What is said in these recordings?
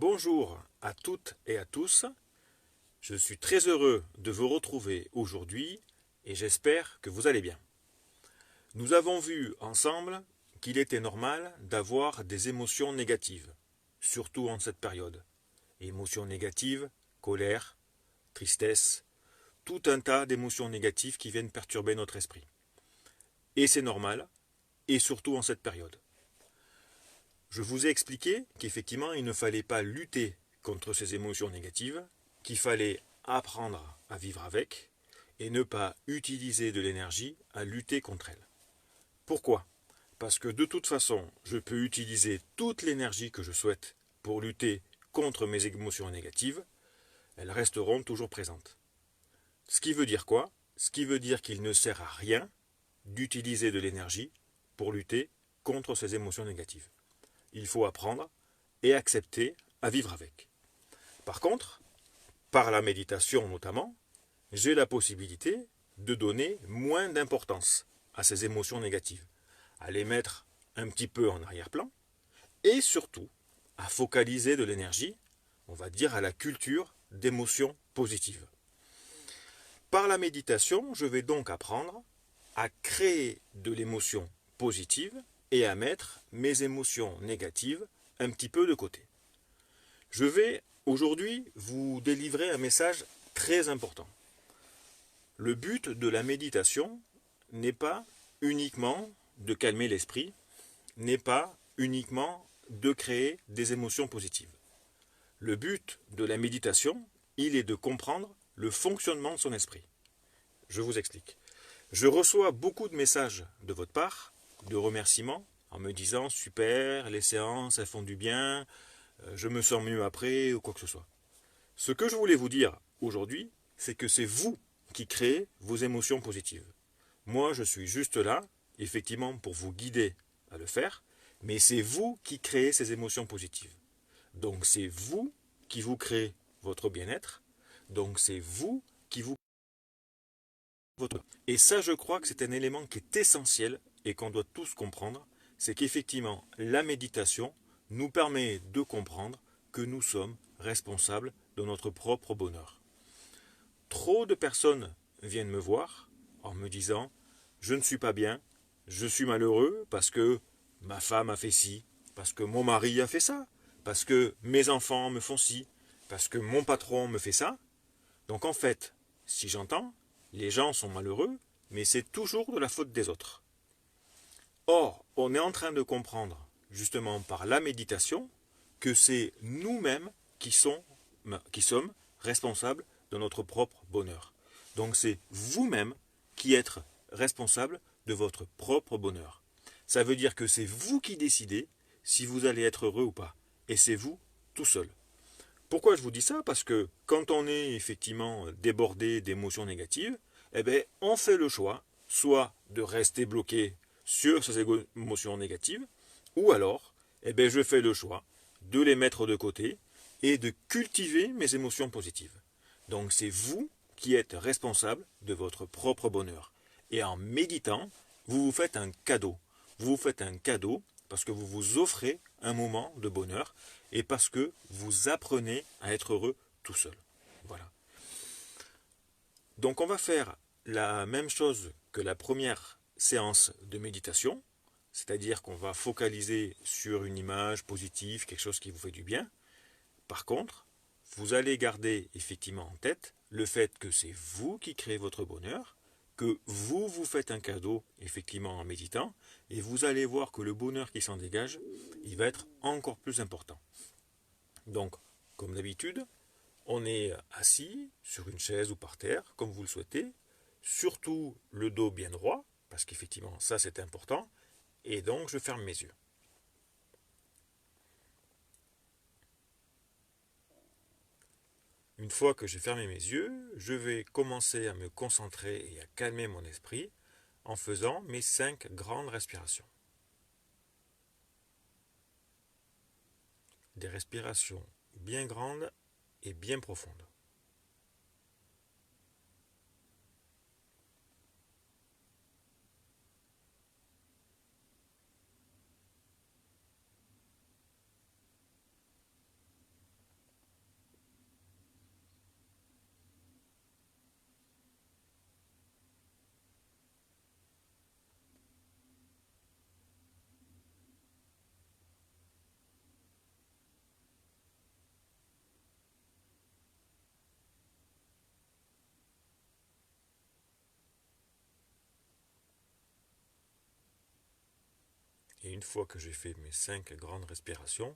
Bonjour à toutes et à tous, je suis très heureux de vous retrouver aujourd'hui et j'espère que vous allez bien. Nous avons vu ensemble qu'il était normal d'avoir des émotions négatives, surtout en cette période. Émotions négatives, colère, tristesse, tout un tas d'émotions négatives qui viennent perturber notre esprit. Et c'est normal, et surtout en cette période. Je vous ai expliqué qu'effectivement, il ne fallait pas lutter contre ces émotions négatives, qu'il fallait apprendre à vivre avec et ne pas utiliser de l'énergie à lutter contre elles. Pourquoi ? Parce que de toute façon, je peux utiliser toute l'énergie que je souhaite pour lutter contre mes émotions négatives, elles resteront toujours présentes. Ce qui veut dire quoi ? Ce qui veut dire qu'il ne sert à rien d'utiliser de l'énergie pour lutter contre ces émotions négatives. Il faut apprendre et accepter à vivre avec. Par contre, par la méditation notamment, j'ai la possibilité de donner moins d'importance à ces émotions négatives, à les mettre un petit peu en arrière-plan et surtout à focaliser de l'énergie, on va dire à la culture d'émotions positives. Par la méditation, je vais donc apprendre à créer de l'émotion positive et à mettre mes émotions négatives un petit peu de côté. Je vais aujourd'hui vous délivrer un message très important. Le but de la méditation n'est pas uniquement de calmer l'esprit, n'est pas uniquement de créer des émotions positives. Le but de la méditation, il est de comprendre le fonctionnement de son esprit. Je vous explique. Je reçois beaucoup de messages de votre part, de remerciements, en me disant « super, les séances, elles font du bien, je me sens mieux après » ou quoi que ce soit. Ce que je voulais vous dire aujourd'hui, c'est que c'est vous qui créez vos émotions positives. Moi, je suis juste là, effectivement, pour vous guider à le faire, mais c'est vous qui créez ces émotions positives. Donc c'est vous qui vous créez votre bien-être, donc c'est vous qui vous votre... Et ça, je crois que c'est un élément qui est essentiel et qu'on doit tous comprendre, c'est qu'effectivement, la méditation nous permet de comprendre que nous sommes responsables de notre propre bonheur. Trop de personnes viennent me voir en me disant « je ne suis pas bien, je suis malheureux parce que ma femme a fait ci, parce que mon mari a fait ça, parce que mes enfants me font ci, parce que mon patron me fait ça ». Donc en fait, si j'entends, les gens sont malheureux, mais c'est toujours de la faute des autres. Or, on est en train de comprendre, justement par la méditation, que c'est nous-mêmes qui sommes responsables de notre propre bonheur. Donc c'est vous-même qui êtes responsable de votre propre bonheur. Ça veut dire que c'est vous qui décidez si vous allez être heureux ou pas. Et c'est vous tout seul. Pourquoi je vous dis ça ? Parce que quand on est effectivement débordé d'émotions négatives, eh bien, on fait le choix soit de rester bloqué sur ces émotions négatives, ou alors, eh bien, je fais le choix de les mettre de côté et de cultiver mes émotions positives. Donc c'est vous qui êtes responsable de votre propre bonheur. Et en méditant, vous vous faites un cadeau. Vous vous faites un cadeau parce que vous vous offrez un moment de bonheur et parce que vous apprenez à être heureux tout seul. Voilà. Donc on va faire la même chose que la première séance de méditation, c'est-à-dire qu'on va focaliser sur une image positive, quelque chose qui vous fait du bien. Par contre, vous allez garder effectivement en tête le fait que c'est vous qui créez votre bonheur, que vous vous faites un cadeau effectivement en méditant, et vous allez voir que le bonheur qui s'en dégage, il va être encore plus important. Donc, comme d'habitude, on est assis sur une chaise ou par terre, comme vous le souhaitez, surtout le dos bien droit, parce qu'effectivement ça c'est important, et donc je ferme mes yeux. Une fois que j'ai fermé mes yeux, je vais commencer à me concentrer et à calmer mon esprit en faisant mes 5 grandes respirations. Des respirations bien grandes et bien profondes. Et une fois que j'ai fait mes 5 grandes respirations,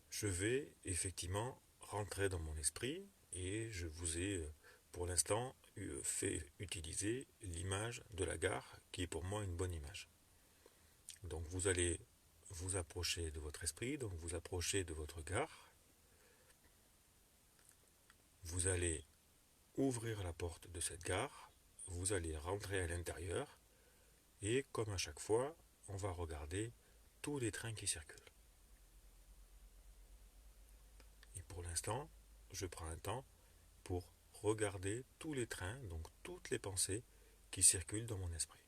je vais effectivement rentrer dans mon esprit et je vous ai pour l'instant fait utiliser l'image de la gare qui est pour moi une bonne image. Donc vous allez vous approcher de votre esprit, donc vous approchez de votre gare, vous allez ouvrir la porte de cette gare, vous allez rentrer à l'intérieur et comme à chaque fois, on va regarder tous les trains qui circulent. Et pour l'instant, je prends un temps pour regarder tous les trains, donc toutes les pensées qui circulent dans mon esprit.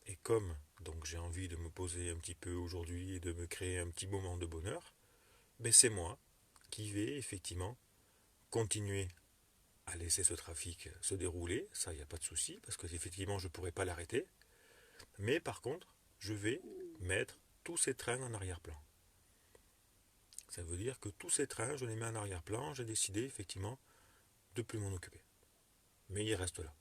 Et comme donc j'ai envie de me poser un petit peu aujourd'hui et de me créer un petit moment de bonheur, ben c'est moi qui vais effectivement continuer à laisser ce trafic se dérouler, ça il n'y a pas de souci, parce que effectivement je ne pourrai pas l'arrêter, mais par contre je vais mettre tous ces trains en arrière-plan. Ça veut dire que tous ces trains, je les mets en arrière-plan, j'ai décidé effectivement de ne plus m'en occuper. Mais ils restent là.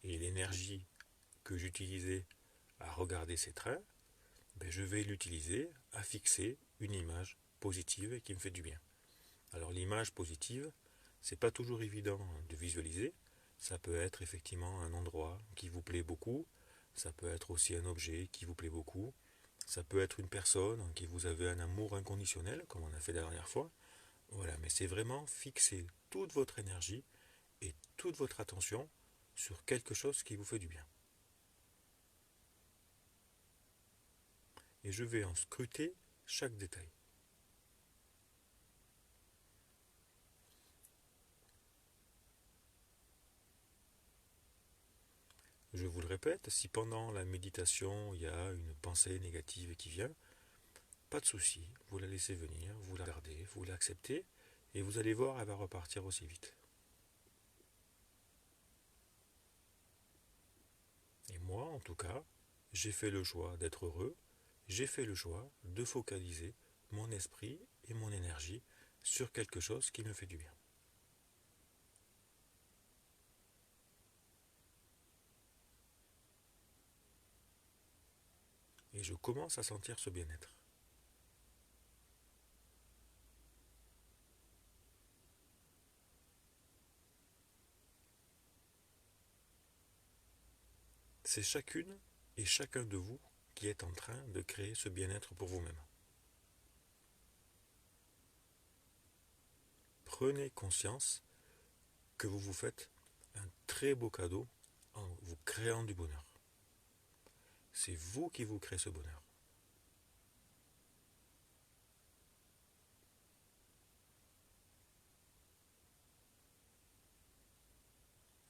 Et l'énergie que j'utilisais à regarder ces trains, ben je vais l'utiliser à fixer une image positive qui me fait du bien. Alors l'image positive, c'est pas toujours évident de visualiser. Ça peut être effectivement un endroit qui vous plaît beaucoup, ça peut être aussi un objet qui vous plaît beaucoup, ça peut être une personne en qui vous avez un amour inconditionnel, comme on a fait la dernière fois. Voilà, mais c'est vraiment fixer toute votre énergie et toute votre attention sur quelque chose qui vous fait du bien. Et je vais en scruter chaque détail. Je vous le répète, si pendant la méditation il y a une pensée négative qui vient, pas de souci, vous la laissez venir, vous la regardez, vous l'acceptez, et vous allez voir, elle va repartir aussi vite. Et moi, en tout cas, j'ai fait le choix d'être heureux, j'ai fait le choix de focaliser mon esprit et mon énergie sur quelque chose qui me fait du bien. Et je commence à sentir ce bien-être. C'est chacune et chacun de vous qui est en train de créer ce bien-être pour vous-même. Prenez conscience que vous vous faites un très beau cadeau en vous créant du bonheur. C'est vous qui vous créez ce bonheur.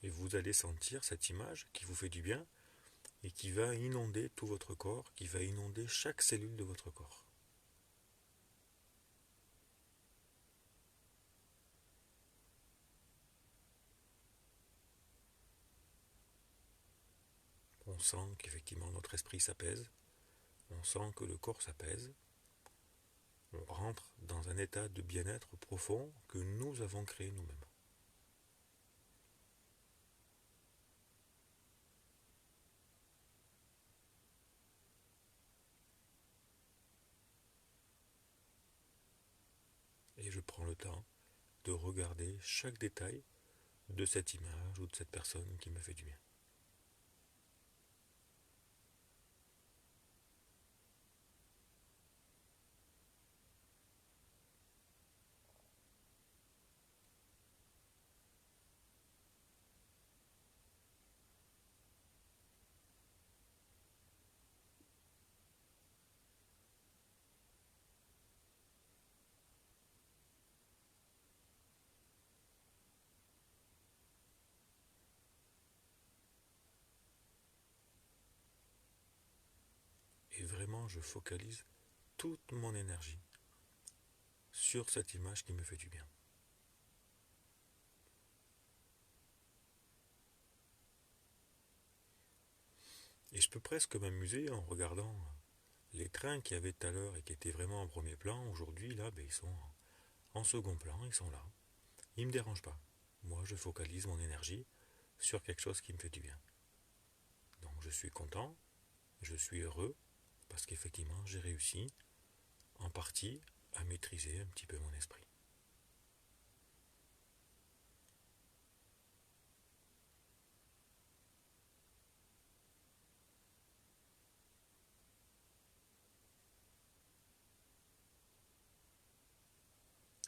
Et vous allez sentir cette image qui vous fait du bien et qui va inonder tout votre corps, qui va inonder chaque cellule de votre corps. On sent qu'effectivement notre esprit s'apaise, on sent que le corps s'apaise, on rentre dans un état de bien-être profond que nous avons créé nous-mêmes. Et je prends le temps de regarder chaque détail de cette image ou de cette personne qui me fait du bien. vraiment je focalise toute mon énergie sur cette image qui me fait du bien. Et je peux presque m'amuser en regardant les trains qu'il y avait tout à l'heure et qui étaient vraiment en premier plan. Aujourd'hui, là, ils sont en second plan, ils sont là. Ils ne me dérangent pas. Moi, je focalise mon énergie sur quelque chose qui me fait du bien. Donc je suis content, je suis heureux, parce qu'effectivement, j'ai réussi, en partie, à maîtriser un petit peu mon esprit.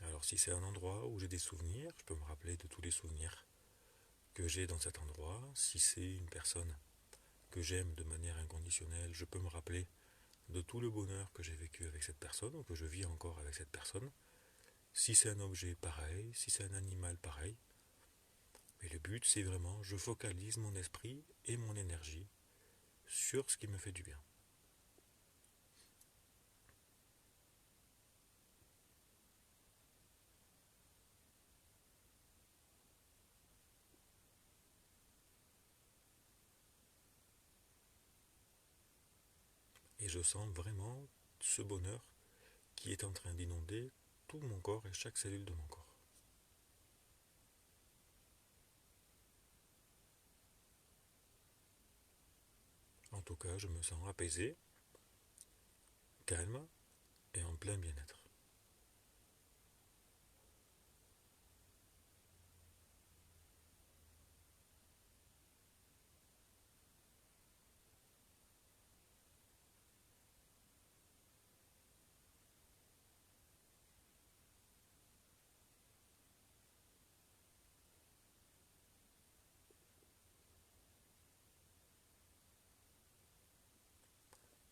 Alors si c'est un endroit où j'ai des souvenirs, je peux me rappeler de tous les souvenirs que j'ai dans cet endroit. Si c'est une personne que j'aime de manière inconditionnelle, je peux me rappeler de tout le bonheur que j'ai vécu avec cette personne ou que je vis encore avec cette personne. Si c'est un objet, pareil. Si c'est un animal, pareil. Mais le but, c'est vraiment, je focalise mon esprit et mon énergie sur ce qui me fait du bien. Et je sens vraiment ce bonheur qui est en train d'inonder tout mon corps et chaque cellule de mon corps. En tout cas, je me sens apaisé, calme et en plein bien-être.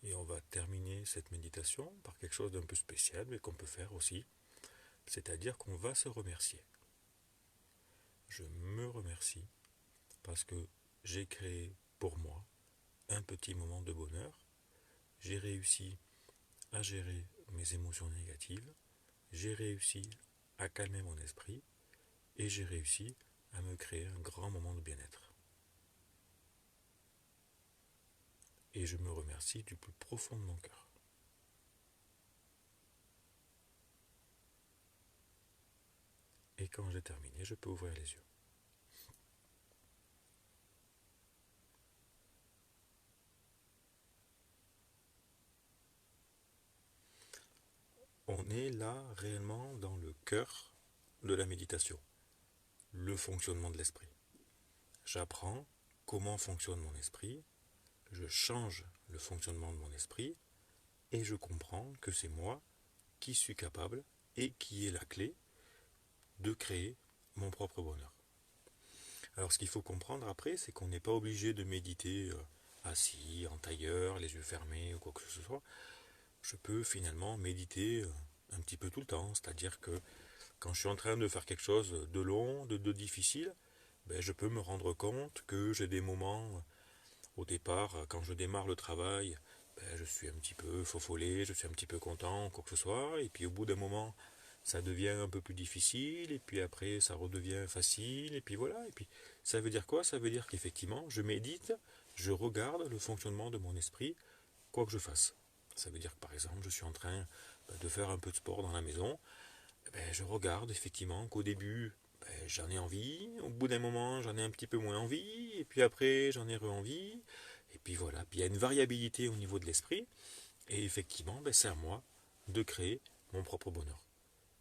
Et on va terminer cette méditation par quelque chose d'un peu spécial, mais qu'on peut faire aussi. C'est-à-dire qu'on va se remercier. Je me remercie parce que j'ai créé pour moi un petit moment de bonheur. J'ai réussi à gérer mes émotions négatives. J'ai réussi à calmer mon esprit. Et j'ai réussi à me créer un grand moment de bien-être. Et je me remercie du plus profond de mon cœur. Et quand j'ai terminé, je peux ouvrir les yeux. On est là réellement dans le cœur de la méditation, le fonctionnement de l'esprit. J'apprends comment fonctionne mon esprit, je change le fonctionnement de mon esprit et je comprends que c'est moi qui suis capable et qui ai la clé de créer mon propre bonheur. Alors ce qu'il faut comprendre après, c'est qu'on n'est pas obligé de méditer assis, en tailleur, les yeux fermés ou quoi que ce soit. Je peux finalement méditer un petit peu tout le temps, c'est-à-dire que quand je suis en train de faire quelque chose de long, de difficile, je peux me rendre compte que j'ai des moments, au départ, quand je démarre le travail, je suis un petit peu faux follet, je suis un petit peu content, quoi que ce soit, et puis au bout d'un moment, ça devient un peu plus difficile, et puis après, ça redevient facile, et puis voilà, et puis ça veut dire quoi? Ça veut dire qu'effectivement, je médite, je regarde le fonctionnement de mon esprit, quoi que je fasse. Ça veut dire que par exemple, je suis en train de faire un peu de sport dans la maison, je regarde effectivement qu'au début, j'en ai envie, au bout d'un moment, j'en ai un petit peu moins envie, et puis après, j'en ai re-envie, et puis voilà. Puis il y a une variabilité au niveau de l'esprit, et effectivement, c'est à moi de créer mon propre bonheur.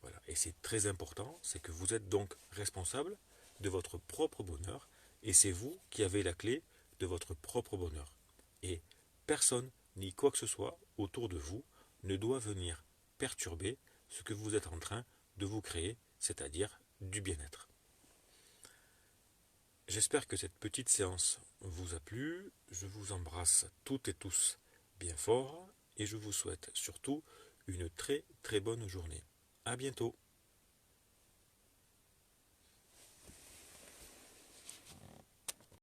Voilà. Et c'est très important, c'est que vous êtes donc responsable de votre propre bonheur, et c'est vous qui avez la clé de votre propre bonheur. Et personne, ni quoi que ce soit autour de vous, ne doit venir perturber ce que vous êtes en train de vous créer, c'est-à-dire du bien-être. J'espère que cette petite séance vous a plu. Je vous embrasse toutes et tous bien fort et je vous souhaite surtout une très très bonne journée. À bientôt.